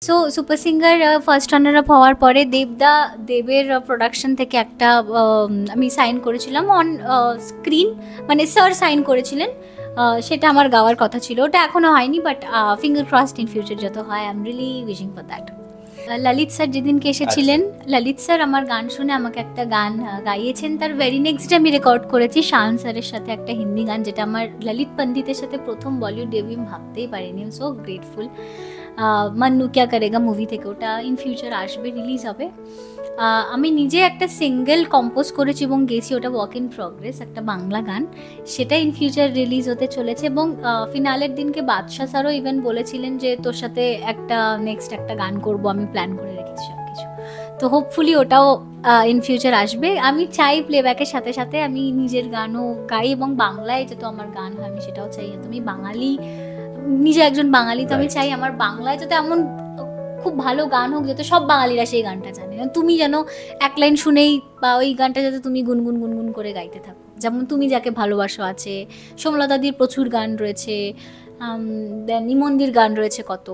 So super singer first runner up হওয়ার পরে দেবের প্রোডাকশন থেকে একটা আমি সাইন করেছিলাম অন স্ক্রিন, মানে স্যার সাইন করেছিলেন। সেটা আমার গাওয়ার কথা ছিল, ওটা এখনো হয়নি, but finger crossed in future যত হয় I am really wishing for that. Lalit sir যেদিনকে এসেছিলেন, ললিত স্যার আমার গান শুনে আমাকে একটা গান গাইয়েছেন, তার ভেরি নেক্সট ডে আমি রেকর্ড করেছি শান স্যারের সাথে একটা হিন্দি গান, যেটা আমার ললিত পন্ডিতের সাথে প্রথম বলিউড ডেবিউ ভাবতেই পারিনি। So grateful. মান্নু ক্যা করেগা মুভি থেকে, ওটা ইন ফিউচার আসবে, রিলিজ হবে। আমি নিজে একটা সিঙ্গেল কম্পোজ করেছি এবং গেছি, ওটা ওয়ার্ক ইন প্রগ্রেস, একটা বাংলা গান, সেটা ইন ফিউচার রিলিজ হতে চলেছে। এবং ফিনালের দিনকে বাদশাহ স্যারও ইভেন বলেছিলেন যে তোর সাথে একটা নেক্সট একটা গান করব, আমি প্ল্যান করে রেখেছি সব কিছু। তো হোপফুলি ওটাও ইন ফিউচার আসবে। আমি চাই প্লেব্যাকের সাথে সাথে আমি নিজের গানও গাই, এবং বাংলায় যেহেতু আমার গান হয় আমি সেটাও চাই। তুমি বাঙালি, নিজে একজন বাঙালি, তো আমি চাই আমার বাংলায় যাতে এমন খুব ভালো গান হোক যাতে সব বাঙালিরা সেই গানটা জানে। তুমি যেন এক লাইন শুনেই বা ওই গানটা যাতে তুমি গুনগুন গুনগুন করে গাইতে থাকো। যেমন তুমি যাকে ভালোবাসো আছে, সোমলতাদির প্রচুর গান রয়েছে, দেন ইমন্দির গান রয়েছে কত।